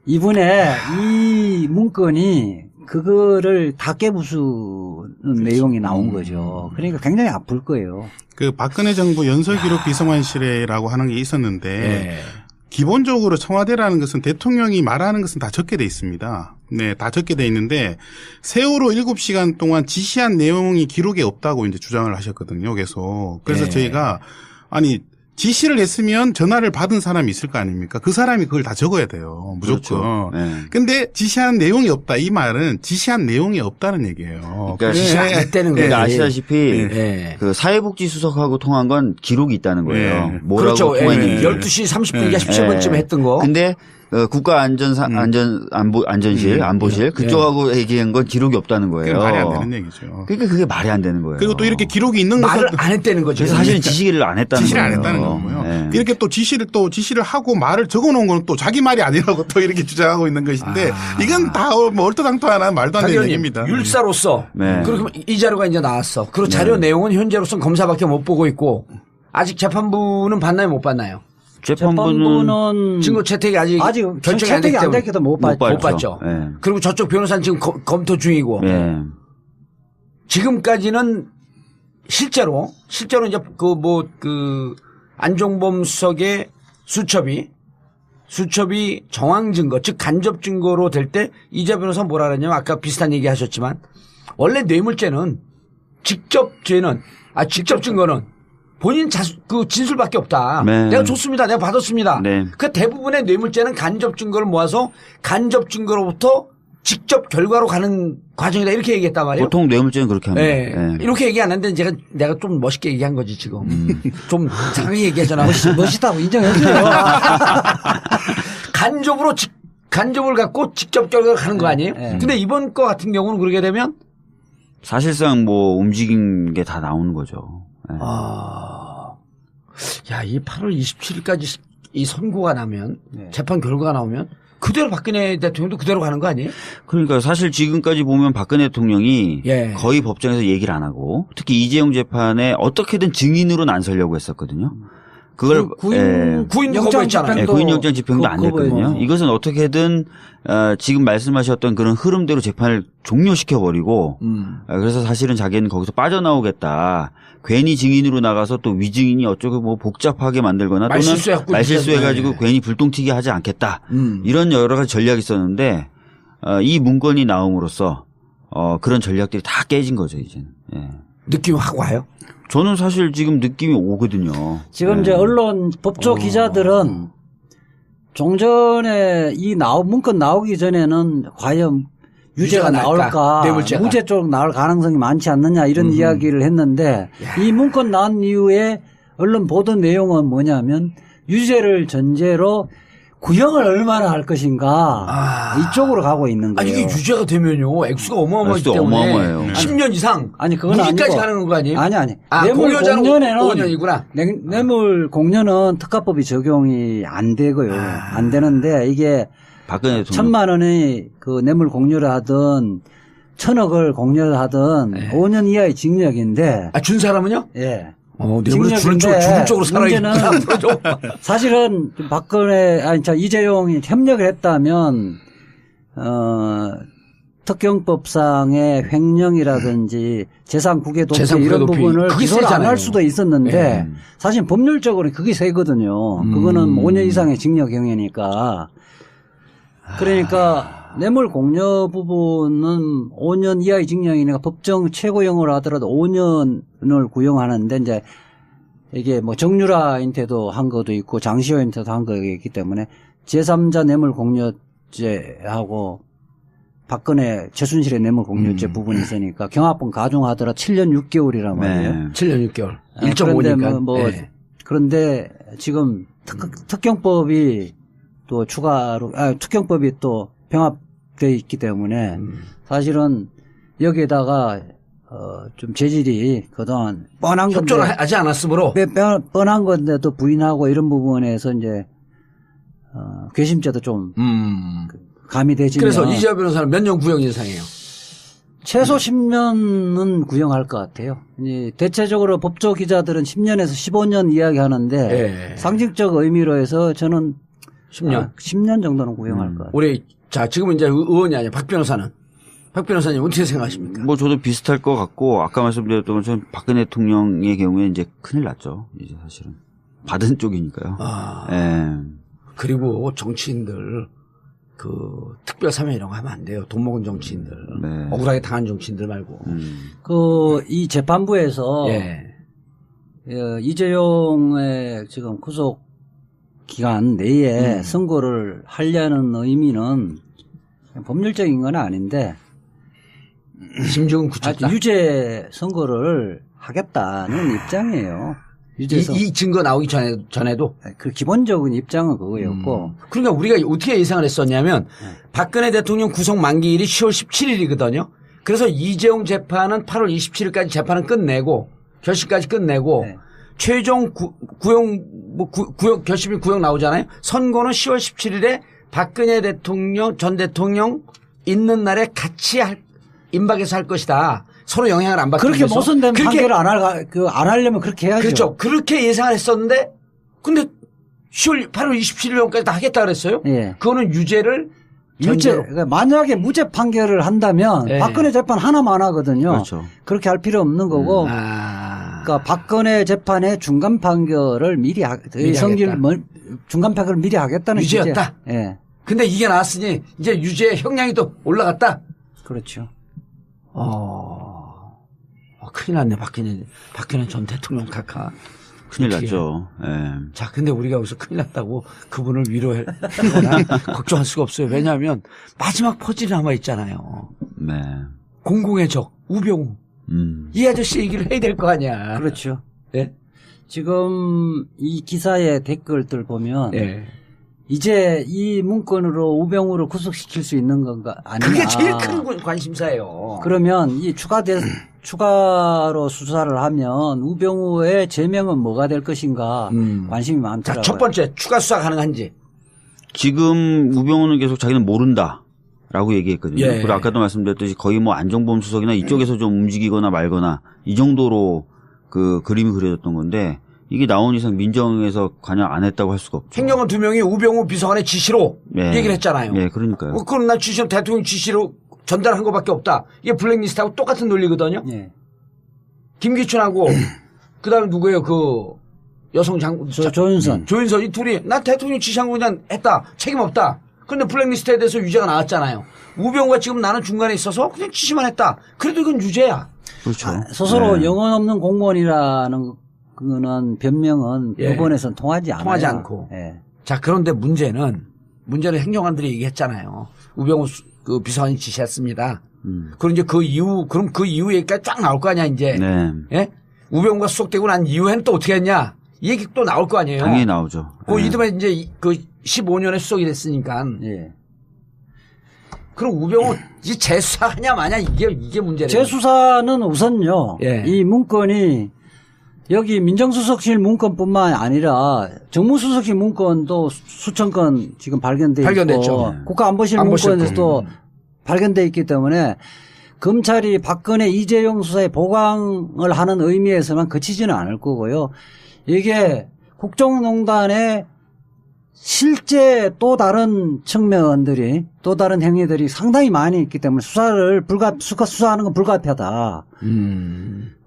이번에 이 문건이 그거를 다 깨부수는 내용이 나온 거죠. 그러니까 굉장히 아플 거예요. 그 박근혜 정부 연설기록 비서관실이라고 하는 게 있었는데 기본적으로 청와대라는 것은 대통령이 말하는 것은 다 적게 돼 있습니다. 네, 다 적게 돼 있는데 세월호 7시간 동안 지시한 내용이 기록에 없다고 이제 주장을 하셨거든요. 그래서 저희가 아니 지시를 했으면 전화를 받은 사람이 있을 거 아닙니까? 그 사람이 그걸 다 적어야 돼요. 무조건. 근데 지시한 내용이 없다. 이 말은 지시한 내용이 없다는 얘기예요. 그러니까 지시 안 했다는 거예요. 아시다시피 그 사회복지 수석하고 통한 건 기록이 있다는 거예요. 뭐라고 그렇죠. 통화했는지. 12시 30분인가 17분쯤에 했던 거. 근데 안보실 그쪽하고 얘기한 건 기록이 없다는 거예요. 말이 안 되는 얘기죠. 그러니까 그게 말이 안 되는 거예요. 그리고 또 이렇게 기록이 있는 것은 말을 안 했다는 거죠. 그래서 사실은 지시를 안 했다는 지시를 거예요. 안 했다는 거고요. 이렇게 또 지시를 하고 말을 적어놓은 건 또 자기 말이 아니라고 또 이렇게 주장하고 있는 것인데 이건 다 뭐 얼토당토하는 말도 안 되는 얘기입니다. 율사로서 그리고 이 자료가 이제 나왔어. 그리고 자료 내용은 현재로서는 검사밖에 못 보고 있고 아직 재판부는 봤나요, 못 봤나요? 재판부는 증거 채택이 아직 채택이 안 됐기도 못 봤죠. 그리고 저쪽 변호사는 지금 검토 중이고. 지금까지는 실제로 이제 안종범 수석의 수첩이 정황 증거, 즉 간접 증거로 될 때 이재 변호사 뭐라 그랬냐면 아까 비슷한 얘기 하셨지만 원래 뇌물죄는 직접 증거는 본인 그 진술밖에 없다. 내가 줬습니다. 내가 받았습니다. 그 대부분의 뇌물죄는 간접 증거를 모아서 간접 증거로부터 직접 결과로 가는 과정이다. 이렇게 얘기했단 말이에요. 보통 뇌물죄는 그렇게 합니다. 이렇게 얘기 안 했는데 내가 좀 멋있게 얘기한 거지 지금. 좀 장하게 얘기하잖아. 멋있다고 인정해줘요. 간접을 갖고 직접 결과로 가는 거 아니에요? 근데 이번 거 같은 경우는 그러게 되면 사실상 뭐 움직인 게 다 나오는 거죠. 이 8월 27일까지 이 선고가 나면 재판 결과가 나오면 그대로 박근혜 대통령도 그대로 가는 거 아니에요? 그러니까 사실 지금까지 보면 박근혜 대통령이 거의 법정에서 얘기를 안 하고 특히 이재용 재판에 어떻게든 증인으로는 안 서려고 했었거든요. 그걸 구인 영장 구인 영장 집행도 안 됐거든요. 이것은 어떻게든 지금 말씀하셨던 그런 흐름대로 재판을 종료시켜 버리고 그래서 사실은 자기는 거기서 빠져나오겠다. 괜히 증인으로 나가서 또 위증인이 어쩌고 뭐 복잡하게 만들거나 또는 말실수해가지고 괜히 불똥 튀게 하지 않겠다. 이런 여러 가지 전략이 있었는데 이 문건이 나옴으로써 그런 전략들이 다 깨진 거죠 이제는. 느낌 확 와요? 저는 사실 지금 느낌이 오거든요. 지금 이제 언론 법조 기자들은 종전에 문건 나오기 전에는 과연 유죄가 나올까, 무죄 쪽 나올 가능성이 많지 않느냐 이런 이야기를 했는데 이 문건 나온 이후에 언론 보던 내용은 뭐냐면 유죄를 전제로 구형을 얼마나 할 것인가 이쪽으로 가고 있는 거예요. 이게 유죄가 되면요 액수가 어마어마하기 때문에 어마어마해요. 10년 이상 그건 무기까지 가는 거 아니에요? 아니 뇌물 공여자는 5년이구나. 뇌물 공여는 특가법이 적용이 안 되고요. 안 되는데 이게 박근혜 1,000만 원의 그 뇌물 공여를 하든 1,000억을 공여를 하든 5년 이하의 징역인데 준 사람은요? 징역인데 죽은 쪽으로 살아있는 사실은 이재용이 협력을 했다면 특경법상의 횡령이라든지 재산 국외 도피 이런 부분을 기소를 안 할 수도 있었는데 사실 법률적으로는 그게 세거든요. 그거는 5년 이상의 징역형이니까. 그러니까 뇌물 공여 부분은 5년 이하의 징역이니까 법정 최고형으로 하더라도 5년을 구형하는데 이제 이게 뭐 정유라한테도 한 것도 있고 장시호한테도 한 것이 있기 때문에 제3자 뇌물 공여죄하고 박근혜 최순실의 뇌물 공여죄 부분이 있으니까 경합본 가중하더라도 7년 6개월이란 말이에요. 7년 6개월. 1.5니까. 그런데 지금 특경법이 또 추가로 특경법이 또 병합되어 있기 때문에 사실은 여기에다가 좀 재질이 그동안 뻔한 건데 협조를 하지 않았으므로 뻔한 건데도 부인하고 이런 부분에서 이제 괘씸죄도 좀 가미되지면 그래서 이재화 변호사는 몇 년 구형 예상해요? 최소 10년은 구형할 것 같아요. 대체적으로 법조 기자들은 10년에서 15년 이야기하는데 상징적 의미로 해서 저는 10년? 10년 정도는 구형할 것 같아요. 우리, 자, 지금은 이제 의원이 아니라 박 변호사는. 박 변호사님 어떻게 생각하십니까? 뭐 저도 비슷할 것 같고 아까 말씀드렸던 것처럼 박근혜 대통령의 경우에 이제 큰일 났죠. 이제 사실은 받은 쪽이니까요. 예. 그리고 정치인들 그 특별 사면 이런 거 하면 안 돼요. 돈 먹은 정치인들. 네. 억울하게 당한 정치인들 말고. 이 재판부에서 예. 이재용의 지금 구속 기간 내에 선고를 하려는 의미는 법률적인 건 아닌데 심증은 굳혔다. 유죄 선고를 하겠다는 입장이에요. 유죄 이 증거 나오기 전에도. 그 기본적인 입장은 그거였고. 그러니까 우리가 어떻게 예상을 했었냐면 박근혜 대통령 구속 만기일이 10월 17일이거든요. 그래서 이재용 재판은 8월 27일까지 재판은 끝내고 결심까지 끝내고 네. 최종 구형 결심이 구형 나오잖아요. 선고는 10월 17일에 박근혜 대통령 전 대통령 있는 날에 같이 임박해서 할 것이다. 서로 영향을 안 받기 그렇게 위해서. 모순된 판결을 안 하려면 그렇게 해야죠. 그렇죠. 그렇게 예상을 했었는데 근데 8월 27일까지 다 하겠다 그랬어요. 예. 그거는 유죄를 그러니까 만약에 무죄 판결을 한다면 예. 박근혜 재판 하나만 하거든요. 그렇죠. 그렇게 할 필요 없는 거고. 그러니까 박근혜 재판의 중간 판결을 미리 중간 판결을 미리 하겠다는 유죄였다. 취지. 예. 근데 이게 나왔으니 이제 유죄 형량이 또 올라갔다. 그렇죠. 큰일 났네. 박근혜 전 대통령 카카. 큰일 났죠. 예. 자, 근데 우리가 여기서 큰일 났다고 그분을 위로하거나 걱정할 수가 없어요. 왜냐하면 마지막 퍼즐이 남아있잖아요. 네. 공공의 적, 우병우. 이 아저씨 얘기를 해야 될 거 아니야. 그렇죠. 예? 지금 이 기사의 댓글들 보면 예. 이제 이 문건으로 우병우를 구속시킬 수 있는 건가 아니냐. 그게 제일 큰 관심사예요. 그러면 이 추가로 수사를 하면 우병우의 제명은 뭐가 될 것인가 관심이 자, 많더라고요. 첫 번째 추가 수사 가능한지. 지금 우병우는 계속 자기는 모른다라고 얘기했거든요. 예. 그리고 아까도 말씀드렸듯이 거의 뭐 안종범 수석이나 이쪽에서 좀 움직이거나 말거나 이 정도로 그 그림이 그려졌던 건데 이게 나온 이상 민정에서 관여 안 했다고 할 수가 없죠. 행정관 2명이 우병우 비서관의 지시로 예. 얘기를 했잖아요. 예, 그러니까요. 그럼 난 지시로 대통령 지시로 전달한 것밖에 없다. 이게 블랙리스트하고 똑같은 논리거든요. 예. 김기춘하고 그다음에 누구예요? 그 여성 장군 조윤선. 조윤선 이 둘이 난 대통령 지시한 거 그냥 했다. 책임 없다. 그런데 블랙리스트에 대해서 유죄가 나왔잖아요. 우병우가 지금 나는 중간에 있어서 그냥 지시만 했다. 그래도 이건 유죄야. 그렇죠. 스스로 네. 영혼 없는 공무원이라는 그거는 변명은 예. 법원에서는 통하지 않아요. 통하지 않고. 예. 자, 그런데 문제는 행정관들이 얘기했잖아요. 우병우 그 비서관이 지시했습니다. 그럼 이제 그 이후 얘기가 쫙 나올 거 아니야, 이제. 네. 예? 우병우가 수속되고 난 이후에는 또 어떻게 했냐? 이 얘기 또 나올 거 아니에요. 당연히 나오죠. 그 네. 이듬해 이제 그 15년에 수속이 됐으니까. 예. 그럼 우병우 이 재수사하냐 마냐 이게 문제래요. 재수사는 우선요. 예. 이 문건이 여기 민정수석실 문건뿐만 아니라 정무수석실 문건도 수천 건 지금 발견돼 발견됐죠. 있고 네. 국가안보실 안보실 문건에서도 발견돼 있기 때문에 검찰이 박근혜 이재용 수사에 보강을 하는 의미에서만 그치지는 않을 거고요. 이게 국정농단의 실제 또 다른 측면들이 또 다른 행위들이 상당히 많이 있기 때문에 수사하는 건 불가피하다.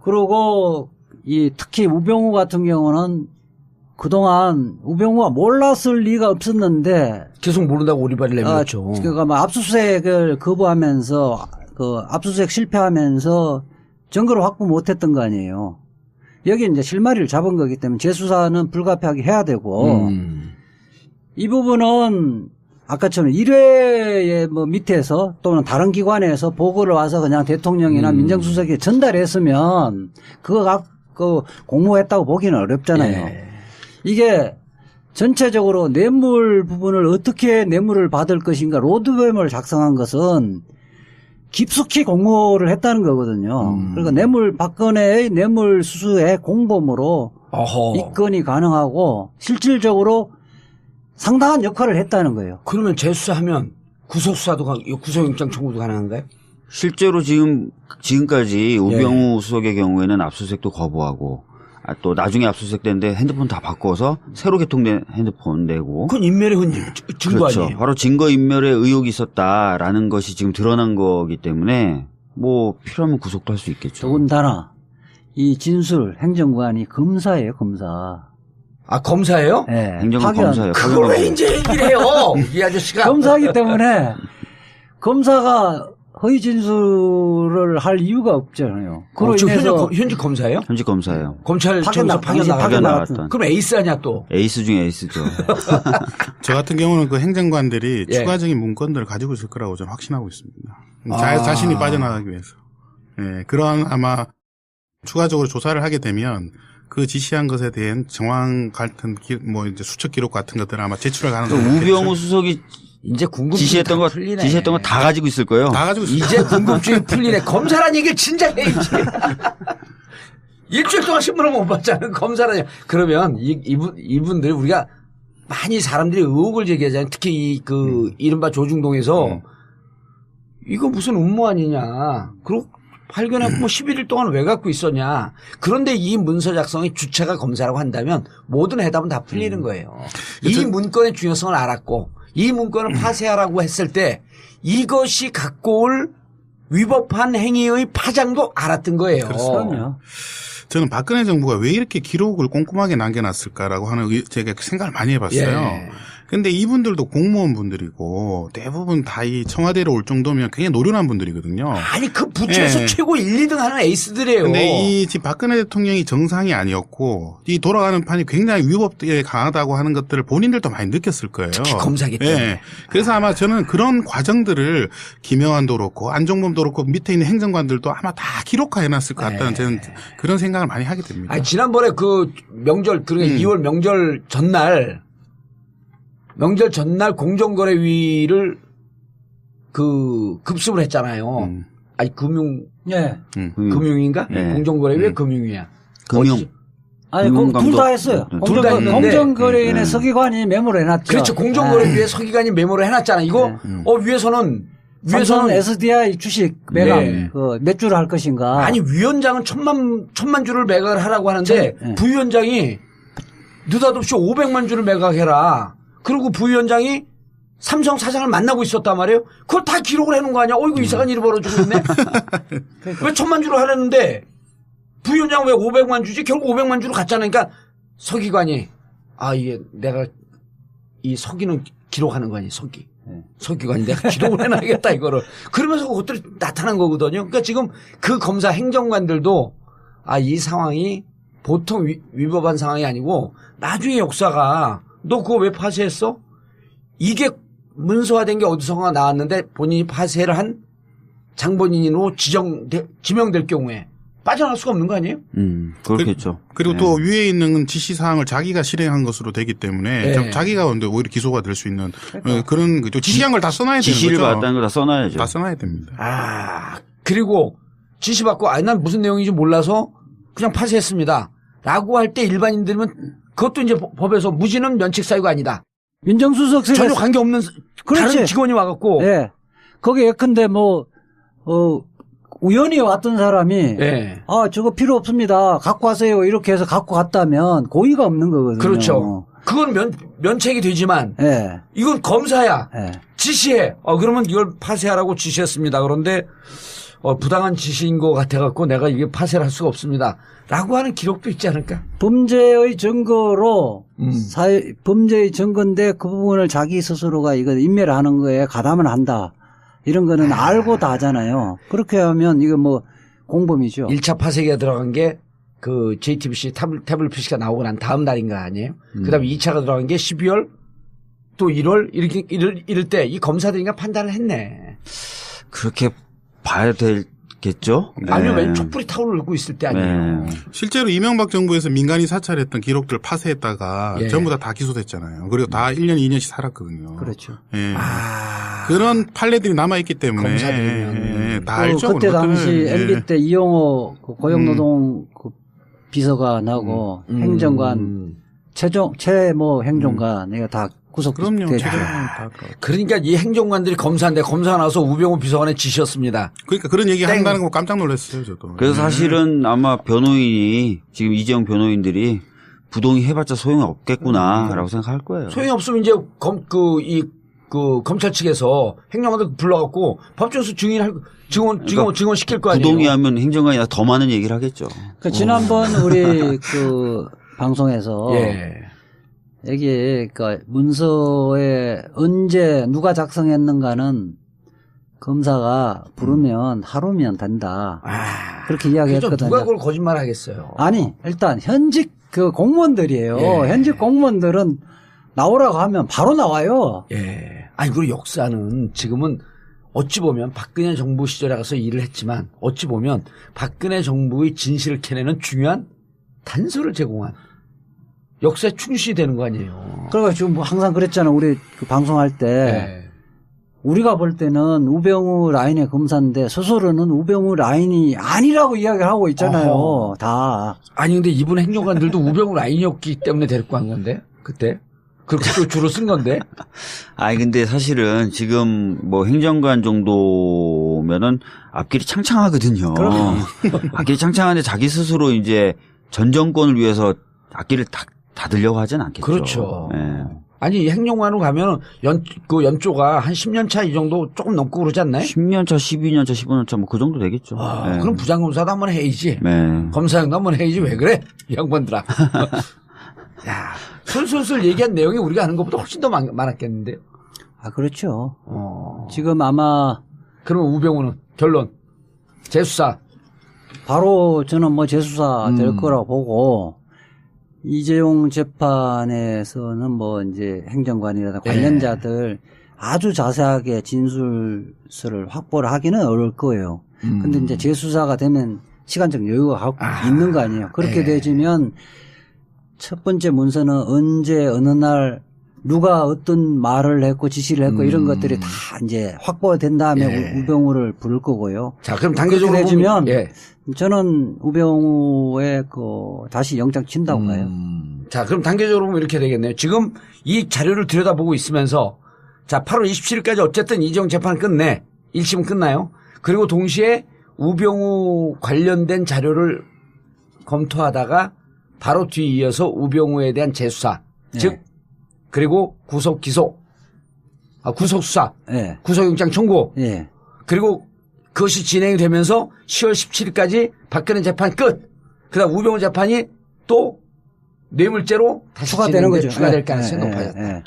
그리고 특히 우병우 같은 경우는 그동안 우병우가 몰랐을 리가 없었는데 계속 모른다고 오리발을 내밀었죠. 그러니까 압수수색을 거부하면서 압수수색 실패하면서 증거를 확보 못했던 거 아니에요. 여기 이제 실마리를 잡은 거기 때문에 재수사는 불가피하게 해야 되고 이 부분은 아까처럼 1회의 밑에서 또는 다른 기관에서 보고를 와서 그냥 대통령이나 민정수석에 전달했으면 그거 공모했다고 보기는 어렵잖아요. 예. 이게 전체적으로 뇌물 부분을 어떻게 뇌물을 받을 것인가 로드맵을 작성한 것은 깊숙이 공모를 했다는 거거든요. 그러니까 박근혜의 뇌물 수수의 공범으로 입건이 가능하고 실질적으로 상당한 역할을 했다는 거예요. 그러면 재수사하면 구속영장 청구도 가능한가요? 실제로 지금까지 우병우 수석의 경우에는 압수수색도 거부하고 또 나중에 압수수색됐는데 핸드폰 다 바꿔서 새로 개통된 핸드폰 내고. 그건 인멸의 증거 그렇죠. 아니에요? 바로 증거인멸의 의혹이 있었다라는 것이 지금 드러난 거기 때문에 뭐 필요하면 구속도 할 수 있겠죠. 더군다나 이 진술 행정관이 검사예요, 검사. 아, 검사예요? 네. 행정관 검사예요. 그걸 왜 이제 얘기를 해요? 이 아저씨가. 검사이기 때문에 검사가 허위 진술을 할 이유가 없잖아요. 그로 저 인해서 현직 검사예요? 현직 검사예요. 검찰청에서 파견 파견 나갔다. 나갔던. 그럼 에이스 아니야 또? 에이스 중에 에이스죠. 저 같은 경우는 그 행정관들이 예. 추가적인 문건들을 가지고 있을 거라고 저는 확신하고 있습니다. 아. 자신이 빠져나가기 위해서. 예, 그런 아마 추가적으로 조사를 하게 되면 그 지시한 것에 대한 정황 같은 뭐 이제 수첩 기록 같은 것들을 아마 제출을 가는 또 우병우 수석이 이제 궁금증이 지시했던 거 풀리네. 지시했던 거 다 가지고 있을 거예요. 다 가지고 있어요. 이제 궁금증이 풀리네. 검사란 얘기를 진작 해야지. 일주일 동안 신문을 못 봤잖아요. 검사라니. 그러면 이분들 우리가 많이 사람들이 의혹을 제기하잖아요. 특히 이른바 조중동에서 이거 무슨 음모 아니냐. 그리고 발견하고 뭐 11일 동안 왜 갖고 있었냐. 그런데 이 문서 작성의 주체가 검사라고 한다면 모든 해답은 다 풀리는 거예요. 이 문건의 중요성을 알았고 이 문건을 파쇄하라고 했을 때 이것이 갖고 올 위법한 행위의 파장도 알았던 거예요. 그럼요. 저는 박근혜 정부가 왜 이렇게 기록을 꼼꼼하게 남겨놨을까라고 하는 제가 생각을 많이 해봤어요. 예. 근데 이분들도 공무원 분들이고 대부분 다 이 청와대로 올 정도면 굉장히 노련한 분들이거든요. 아니 그 부처에서 예. 최고 1, 2등 하는 에이스들이에요. 근데 이 지금 박근혜 대통령이 정상이 아니었고 이 돌아가는 판이 굉장히 위법에 강하다고 하는 것들을 본인들도 많이 느꼈을 거예요. 특히 검사기 때문에. 예. 그래서 아마 저는 그런 과정들을 김영환도 그렇고 안종범도 그렇고 밑에 있는 행정관들도 아마 다 기록화해놨을 것 같다는 저는 그런 생각을 많이 하게 됩니다. 아니 지난번에 그 명절 그러니까 2월 명절 전날 공정거래위를 급습을 했잖아요. 아니 예. 금융인가? 네. 공정거래위에 금융이야. 금융. 어디지? 아니, 둘 다 했어요. 둘다 했는데. 공정거래인의 서기관이 메모를 해놨죠. 그렇죠. 공정거래위에 서기관이 메모를 해놨잖아. 이거 위에서는 SDI 주식 매각 네. 몇 주를 할 것인가. 아니 위원장은 천만 주를 매각을 하라고 하는데 네. 부위원장이 느닷없이 500만 주를 매각해라. 그리고 부위원장이 삼성 사장을 만나고 있었단 말이에요. 그걸 다 기록을 해놓은 거 아니야? 이거 이상한 일이 벌어지고 있네. 왜 1000만 주로 하려는데 부위원장 왜 500만 주지? 결국 500만 주로 갔잖아. 그러니까 서기관이 이게 내가 이 서기는 기록하는 거 아니야? 서기관이 내가 기록을 해놔야겠다 이거를. 그러면서 그것들이 나타난 거거든요. 그러니까 지금 그 검사 행정관들도 이 상황이 보통 위법한 상황이 아니고 나중에 역사가 너 그거 왜 파쇄했어? 이게 문서화된 게 어디선가 나왔는데 본인이 파쇄를 한 장본인으로 지명될 경우에 빠져나갈 수가 없는 거 아니에요? 그렇겠죠. 그리고 네. 또 위에 있는 지시사항을 자기가 실행한 것으로 되기 때문에 네. 자기가 오히려 기소가 될 수 있는 그런 거죠. 지시한 걸 다 써놔야 되는 거죠. 지시를 받았다는 거 다 써놔야죠. 다 써놔야 됩니다. 그리고 지시받고 난 무슨 내용인지 몰라서 그냥 파쇄했습니다. 라고 할 때 일반인들은 그것도 이제 법에서 무지는 면책 사유가 아니다. 민정수석실에 전혀 관계없는 그렇지. 다른 직원이 와갖고. 예. 거기 예컨대 우연히 왔던 사람이 예. 저거 필요 없습니다. 갖고 가세요. 이렇게 해서 갖고 갔다면 고의가 없는 거거든요. 그렇죠. 그건 면책이 되지만 예. 이건 검사야. 예. 지시해. 그러면 이걸 파쇄하라고 지시했습니다. 그런데 부당한 지시인 것 같아갖고 내가 이게 파쇄를 할 수가 없습니다. 라고 하는 기록도 있지 않을까? 범죄의 증거로 범죄의 증거인데 그 부분을 자기 스스로가 이거 인멸하는 거에 가담을 한다. 이런 거는 알고 다 하잖아요. 그렇게 하면 이거 뭐 공범이죠. 1차 파쇄기가 들어간 게 그 JTBC 태블릿 PC가 나오고 난 다음 날인가 아니에요? 그 다음에 2차가 들어간 게 12월 또 1월 이럴 때 이 검사들인가 판단을 했네. 그렇게 봐야 되겠죠? 아니면 네. 왜 촛불이 타오르고 있을 때 아니에요? 네. 실제로 이명박 정부에서 민간이 사찰했던 기록들을 파쇄했다가 전부 다 기소됐잖아요. 그리고 다 1년, 2년씩 살았거든요. 그렇죠. 예. 그런 판례들이 남아있기 때문에 검사들이면. 다 알죠. 그때 그런 당시 것들은. MB 때 이용호 고용노동 비서가 나고 행정관 최모 행정관 이거 다 구속됐죠. 그럼요. 다 그러니까 이 행정관들이 검사인데 검사 나서 우병우 비서관의 지시였습니다. 그러니까 그런 얘기 한다는 거 깜짝 놀랐어요, 저도. 그래서 사실은 아마 변호인이 지금 이재용 변호인들이 부동의 해봤자 소용이 없겠구나라고 생각할 거예요. 소용이 없으면 이제 검찰 측에서 행정관들 불러갖고 법정에서 증언 시킬 거 아니에요. 부동의하면 행정관이 더 많은 얘기를 하겠죠. 그 지난번 우리 그 방송에서 이게 그 문서에 언제 누가 작성했는가는 검사가 부르면 하루면 된다. 그렇게 이야기했거든요. 누가 그걸 거짓말 하겠어요. 아니 일단 현직 그 공무원들이에요. 현직 공무원들은 나오라고 하면 바로 나와요. 아니 그리고 역사는 지금은 어찌 보면 박근혜 정부 시절에 가서 일을 했지만 어찌 보면 박근혜 정부의 진실을 캐내는 중요한 단서를 제공한 역사에 충실히 되는 거 아니에요. 그러니까 지금 항상 그랬잖아. 우리 그 방송할 때 우리가 볼 때는 우병우 라인의 검사인데 스스로는 우병우 라인이 아니라고 이야기를 하고 있잖아요. 다. 아니 근데 이분 행정관들도 우병우 라인이었기 때문에 데리고 간 건데 그때 그렇게 또 주로 쓴 건데. 아니 근데 사실은 지금 뭐 행정관 정도면은 앞길이 창창하거든요. 앞길이 창창한데 자기 스스로 이제 전 정권을 위해서 앞길을 닫으려고 하진 않겠죠. 그렇죠. 네. 아니 행정관으로 가면 연조가 한 10년 차 이 정도 조금 넘고 그러지 않나요? 10년 차, 12년 차, 15년 차 뭐 그 정도 되겠죠. 네. 그럼 부장검사도 한번 해야지. 네. 검사형도 한번 해야지. 왜 그래? 이 양반들아. 야, 솔솔솔 얘기한 내용이 우리가 아는 것보다 훨씬 더 많았겠는데요. 아, 그렇죠. 지금 아마. 그러면 우병우는 결론. 재수사. 바로 저는 뭐 재수사 될 거라고 보고, 이재용 재판에서는 뭐 이제 행정관이라든가 관련자들 아주 자세하게 진술서를 확보를 하기는 어려울 거예요. 근데 이제 재수사가 되면 시간적 여유가 있는 거 아니에요. 그렇게 되지면 첫 번째 문서는 언제 어느 날 누가 어떤 말을 했고 지시를 했고 이런 것들이 다 이제 확보가 된 다음에 우병우를 부를 거고요. 자, 그럼 단계적으로 되지면 저는 우병우의 다시 영장 친다고 봐요. 자, 그럼 단계적으로 보면 이렇게 되겠네요. 지금 이 자료를 들여다보고 있으면서 자, 8월 27일까지 어쨌든 이재용 재판 끝내. 1심은 끝나요. 그리고 동시에 우병우 관련된 자료를 검토하다가 바로 뒤이어서 우병우에 대한 재수사. 즉 그리고 구속수사. 구속영장 청구. 그리고 그것이 진행이 되면서 10월 17일까지 박근혜 재판 끝. 그다음 우병우 재판이 또 뇌물죄로 다시 추가되는 거죠. 추가될 가능성이 높아졌다.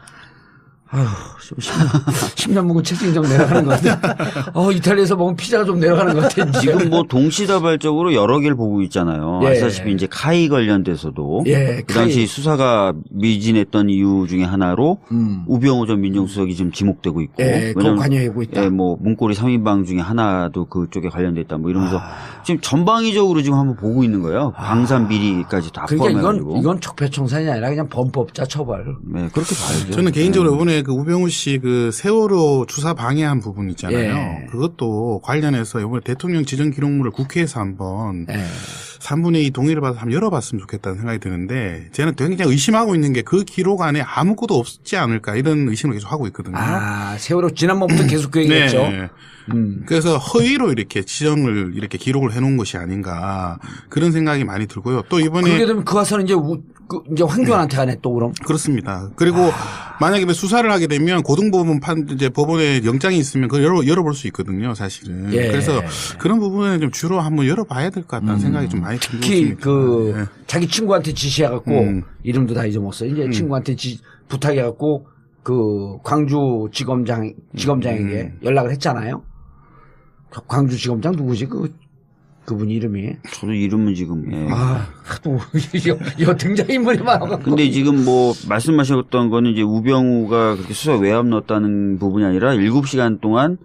아휴, 10년 묵은 체중이 좀 내려가는 것 같아. 이탈리아에서 먹은 피자가 좀 내려가는 것 같아. 지금 뭐 동시다발적으로 여러 개를 보고 있잖아요. 아시다시피 이제 카이 관련돼서도 그 당시 수사가 미진했던 이유 중에 하나로 우병우 전 민정수석이 지금 지목되고 있고. 그거 관여하고 있다. 뭐 문고리 3인방 중에 하나도 그쪽에 관련돼 있다. 뭐 이러면서 지금 전방위적으로 지금 한번 보고 있는 거예요. 방산 비리까지 다 포함해가지고. 그러니까 이건 적폐청산이 아니라 그냥 범법자 처벌. 네, 그렇게 봐야죠. 저는 개인적으로 이번에 그 우병우 씨 그 세월호 수사 방해한 부분 있잖아요. 그것도 관련해서 이번에 대통령 지정 기록물을 국회에서 한번 3분의 2 동의를 받아서 한번 열어봤으면 좋겠다는 생각이 드는데 저는 굉장히 의심하고 있는 게 그 기록 안에 아무것도 없지 않을까 이런 의심을 계속 하고 있거든요. 세월호 지난번부터 계속 그 얘기했죠. 그래서 허위로 이렇게 지정을 이렇게 기록을 해놓은 것이 아닌가 그런 생각이 많이 들고요. 또 이번에 그렇게 되면 그 와서는 이제 황교안한테 가네 또 그럼. 그렇습니다. 그리고 만약에 수사를 하게 되면 고등법원 이제 법원에 영장이 있으면 그걸 열어볼 수 있거든요, 사실은. 그래서 그런 부분에 좀 주로 한번 열어봐야 될 것 같다는 생각이 좀 많이 듭니다. 특히 자기 친구한테 지시해갖고 이름도 다 잊어먹었어요. 이제 친구한테 부탁해갖고 그 광주 지검장에게 연락을 했잖아요. 광주지검장 누구지? 그분 이름이. 저도 이름은 지금. 또 이거 등장인물이 많아. 근데 지금 뭐 말씀하셨던 거는 이제 우병우가 그렇게 수사에 외압 넣었다는 부분이 아니라 7시간 동안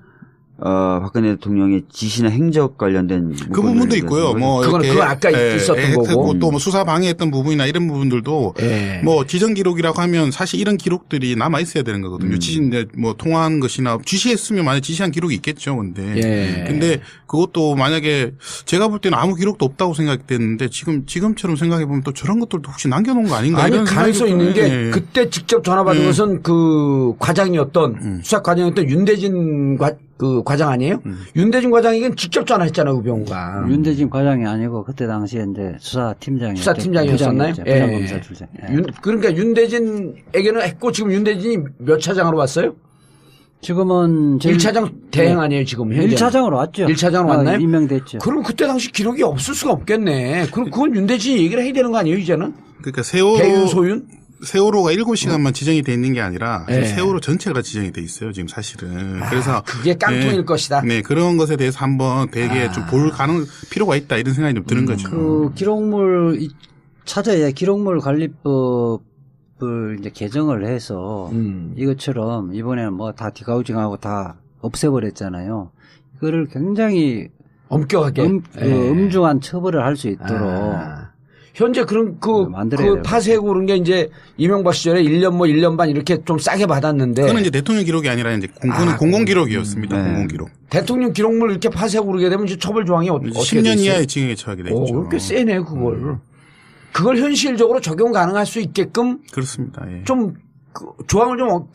박근혜 대통령의 지시나 행적 관련된 그 부분도 있고요. 뭐 그건 아까 있었던 거고 또 뭐 수사 방해했던 부분이나 이런 부분들도 뭐 지정 기록이라고 하면 사실 이런 기록들이 남아 있어야 되는 거거든요. 지시인데 뭐 통화한 것이나 지시했으면 만약 지시한 기록이 있겠죠. 근데 그것도 만약에 제가 볼 때는 아무 기록도 없다고 생각됐는데 지금처럼 생각해 보면 또 저런 것들도 혹시 남겨놓은 거 아닌가? 아니 이런 가능성 있는 게 그때 직접 전화 받은 것은 그 과장이었던 수사 과장이었던 윤대진 과장 아니에요? 윤대진 과장이긴 직접 전화했잖아요, 우병우가. 윤대진 과장이 아니고 그때 당시에 이제 수사팀장이었었나요? 부장검사 출신. 그러니까 윤대진에게는 했고 지금 윤대진이 몇 차장으로 왔어요? 지금은 1차장 대행 아니에요, 지금 현재. 1차장으로 왔죠. 1차장으로 왔나요? 임명됐죠. 그럼 그때 당시 기록이 없을 수가 없겠네. 그럼 그건 윤대진이 얘기를 해야 되는 거 아니에요, 이제는? 그러니까 배윤 소윤? 세월호가 7시간만 지정이 돼 있는 게 아니라 세월호 전체가 지정이 돼 있어요, 지금 사실은. 그래서 그게 깡통일 것이다. 네, 그런 것에 대해서 한번 되게 좀 볼 필요가 있다 이런 생각이 좀 드는 거죠. 그 기록물 찾아야 기록물 관리법을 이제 개정을 해서 이것처럼 이번에는 뭐 다 디가우징하고 다 없애버렸잖아요. 그거를 굉장히 엄격하게 엄중한 처벌을 할 수 있도록. 현재 그런 그 파쇄고 그런 게 이제 이명박 시절에 1년 반 이렇게 좀 싸게 받았는데. 그거는 이제 대통령 기록이 아니라 이제 공공기록이었습니다. 공공기록. 대통령 기록물 이렇게 파쇄고 그러게 되면 이제 처벌 조항이 어떻게 10년 이하의 징역에 처하게 되죠. 그렇게 세네, 그걸. 그걸 현실적으로 적용 가능할 수 있게끔. 그렇습니다. 예. 좀 조항을 좀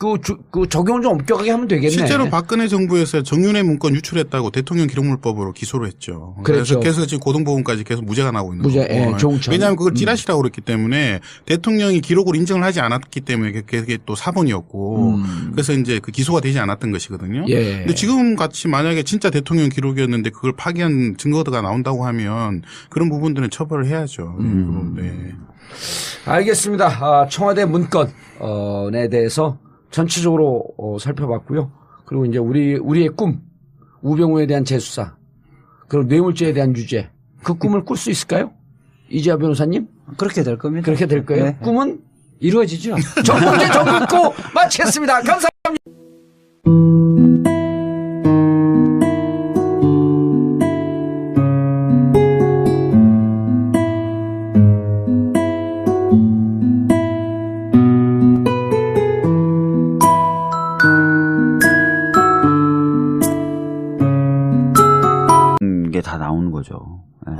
적용을 좀 엄격하게 하면 되겠네. 실제로 박근혜 정부에서 정윤회 문건 유출했다고 대통령 기록물법으로 기소를 했죠. 그렇죠. 그래서 지금 고등법원까지 계속 무죄가 나오고 있는 거고. 왜냐하면 그걸 찌라시라고 그랬기 때문에 대통령이 기록을 인정을 하지 않았기 때문에 그게 또 사본이었고 그래서 이제 그 기소가 되지 않았던 것이거든요. 근데 지금 같이 만약에 진짜 대통령 기록이었는데 그걸 파기한 증거가 나온다고 하면 그런 부분들은 처벌을 해야죠. 네. 알겠습니다. 청와대 문건에 대해서 전체적으로 살펴봤고요. 그리고 이제 우리의 꿈, 우병우에 대한 재수사, 그리고 뇌물죄에 대한 유죄, 그 꿈을 꿀 수 있을까요? 이재하 변호사님? 그렇게 될 겁니다. 그렇게 될 거예요. 네. 꿈은 이루어지죠. 정문제 정긋고 마치겠습니다. 감사합니다. 게 다 나오는 거죠. 네.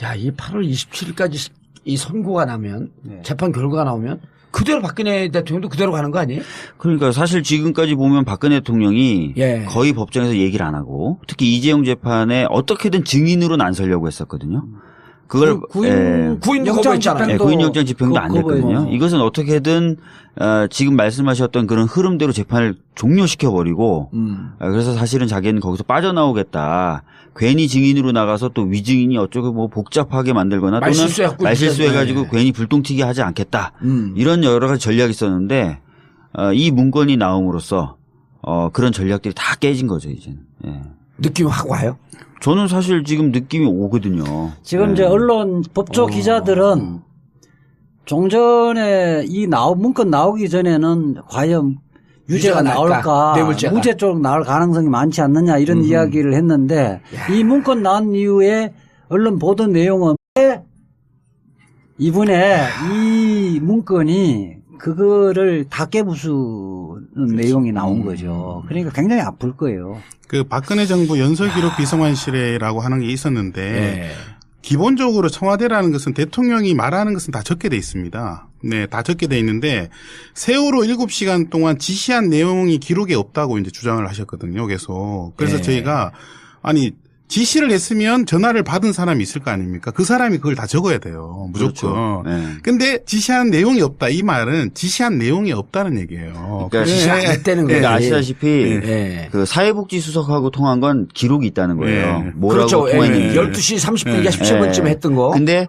야, 이 8월 27일까지 이 선고가 나면 재판 결과가 나오면 그대로 박근혜 대통령도 그대로 가는 거 아니에요? 그러니까 사실 지금까지 보면 박근혜 대통령이 거의 법정에서 얘기를 안 하고 특히 이재용 재판에 어떻게든 증인으로는 안 서려고 했었거든요. 그걸 구인 거부했잖아요. 구인영장 집행도 안 됐거든요. 이것은 어떻게든 지금 말씀하셨던 그런 흐름대로 재판을 종료시켜 버리고 그래서 사실은 자기는 거기서 빠져나오겠다. 괜히 증인으로 나가서 또 위증인이 어쩌고 뭐 복잡하게 만들거나 또는 말실수해가지고 괜히 불똥튀기 하지 않겠다. 이런 여러 가지 전략이 있었는데 이 문건이 나옴으로써 그런 전략들이 다 깨진 거죠 이제는. 느낌 확 와요? 저는 사실 지금 느낌이 오거든요. 지금 이제 언론 법조 기자들은 종전에 이 문건 나오기 전에는 과연 유죄가 나올까, 무죄 쪽 나올 가능성이 많지 않느냐 이런 이야기를 했는데 이 문건 나온 이후에 언론 보던 내용은 이번에 이 문건이 그거를 다 깨부수는 내용이 나온 거죠. 그러니까 굉장히 아플 거예요. 그 박근혜 정부 연설기록 비서관실이라고 하는 게 있었는데 기본적으로 청와대라는 것은 대통령이 말하는 것은 다 적게 돼 있습니다. 네, 다 적게 돼 있는데 세월호 7시간 동안 지시한 내용이 기록에 없다고 이제 주장을 하셨거든요. 계속. 그래서 저희가 아니 지시를 했으면 전화를 받은 사람이 있을 거 아닙니까? 그 사람이 그걸 다 적어야 돼요. 무조건. 근데 지시한 내용이 없다. 이 말은 지시한 내용이 없다는 얘기예요. 그러니까 지시 안 했다는 거예요. 그러니까 아시다시피 그 사회복지수석하고 통한 건 기록이 있다는 거예요. 뭐라고 그렇죠. 통했는지. 12시 30분인가 17분쯤 했던 거. 근데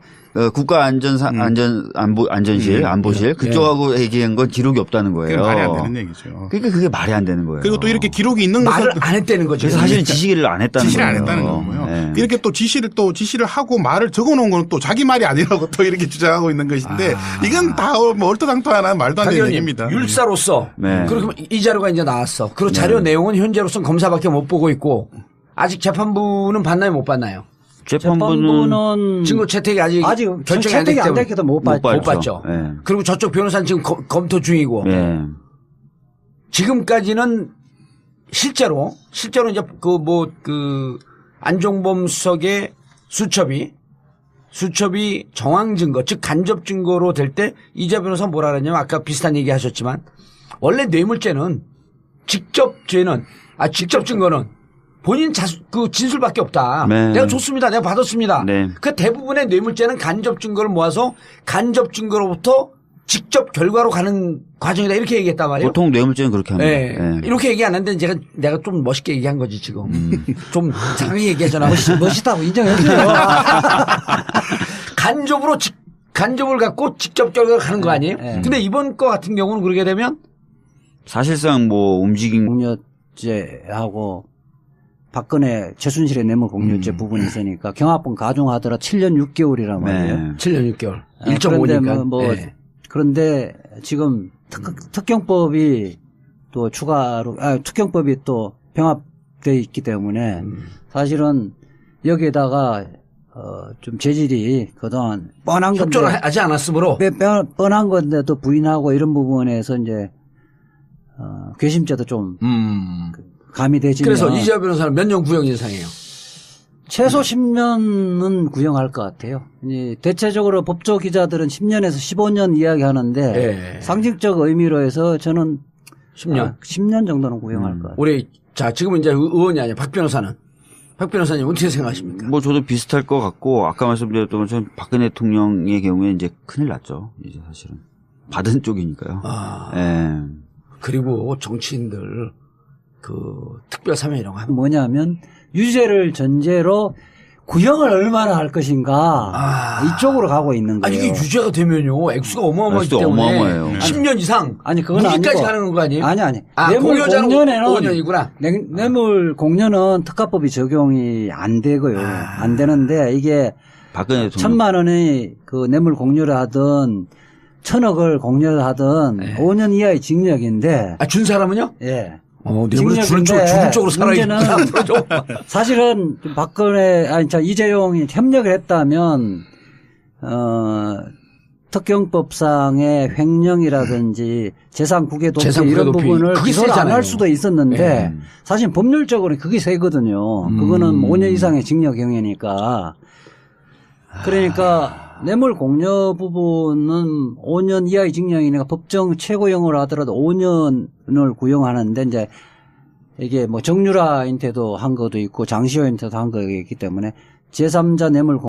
안보실 그쪽하고 얘기한 건 기록이 없다는 거예요. 그게 말이 안 되는 얘기죠. 그러니까 그게 말이 안 되는 거예요. 그리고 또 이렇게 기록이 있는 것은 말을 안 했다는 거죠. 그래서 사실은 지시를 안 했다는 지시를 거예요. 안 했다는 거고요. 네. 이렇게 또 지시를 하고 말을 적어놓은 거는 또 자기 말이 아니라고 또 이렇게 주장하고 있는 것인데 이건 다 뭐 얼토당토하는 말도 안 되는 얘기입니다. 율사로서 네. 그렇게 이 자료가 이제 나왔어. 그리고 자료 내용은 현재로서는 검사밖에 못 보고 있고 아직 재판부는 봤나요, 못 봤나요? 재판부는 증거 채택이 아직 결정이 채택이 안 안 됐기 됐기도 못 못 봤죠. 못 봤죠. 네. 그리고 저쪽 변호사는 지금 검토 중이고 네. 지금까지는 실제로 이제 안종범 수석의 수첩이 정황 증거, 즉 간접 증거로 될 때 이재 변호사 뭐라 그랬냐면 아까 비슷한 얘기 하셨지만 원래 뇌물죄는 직접 증거는 본인 그 진술밖에 없다. 네. 내가 줬습니다. 내가 받았습니다. 네. 그 대부분의 뇌물죄는 간접 증거를 모아서 간접 증거로부터 직접 결과로 가는 과정이다 이렇게 얘기했단 말이에요. 보통 뇌물죄는 그렇게 합니다. 네. 네. 이렇게 얘기 안 했는데 내가 좀 멋있게 얘기한 거지 지금. 좀 장하게 얘기하잖아. 멋있다고 인정했어요. 간접을 갖고 직접 결과로 가는 거 아니에요? 네. 근데 이번 거 같은 경우는 그러게 되면 사실상 뭐 움직임 공유죄하고 박근혜 최순실의 뇌물 공유죄 부분이 있으니까 경합본 가중하더라 7년 6개월이란 말이에요. 네. 7년 6개월. 그런데 1.5니까. 그런데 지금 특경법이 또 특경법이 또 병합돼 있기 때문에 사실은 여기에다가 좀 재질이 그동안 뻔한 건데 협조를 하지 않았으므로 뻔한 건데도 부인하고 이런 부분에서 이제 괘씸죄도 좀 가미되지면 그래서 이재화 변호사는 몇 년 구형 예상해요? 최소 10년은 구형할 것 같아요. 대체적으로 법조 기자들은 10년에서 15년 이야기하는데 네. 상징적 의미로 해서 저는 10년. 10년 정도는 구형할 것 같아요. 지금은 이제 의원이 아니라 박 변호사는. 박 변호사님 어떻게 생각하십니까? 뭐 저도 비슷할 것 같고 아까 말씀드렸던 것처럼 박근혜 대통령의 경우에 이제 큰일 났죠. 이제 사실은 받은 쪽이니까요. 예. 그리고 정치인들 특별 사면 이런 거 하면 뭐냐면 유죄를 전제로 구형을 얼마나 할 것인가 이쪽으로 가고 있는 거예요. 이게 유죄가 되면요 액수가 어마어마하기 액수가 때문에 어마어마해요. 10년 이상 아니 그건 무기까지 아니고 가는 거 아니에요? 아니 뇌물 공여는 5년이구나. 뇌물 공여는 특가법이 적용이 안 되고요. 안 되는데 이게 박근혜 대통령 1,000만 원의 그 뇌물 공여를 하든 1,000억을 공여를 하든 5년 이하의 징역인데 준 사람은요? 예. 뇌물을 주는 쪽으로 살아있구나. 사실은 이재용이 협력을 했다면 특경법상의 횡령이라든지 재산 국외 도피 이런 부분을 기소를 안 할 수도 있었는데 사실 법률적으로 그게 세거든요. 그거는 5년 이상의 징역형이니까. 그러니까 뇌물 공여 부분은 5년 이하의 징역이니까 법정 최고형으로 하더라도 5년을 구형하는데 이제 이게 뭐 정유라한테도 한 것도 있고 장시호한테도 한 거가 있기 때문에 제3자 뇌물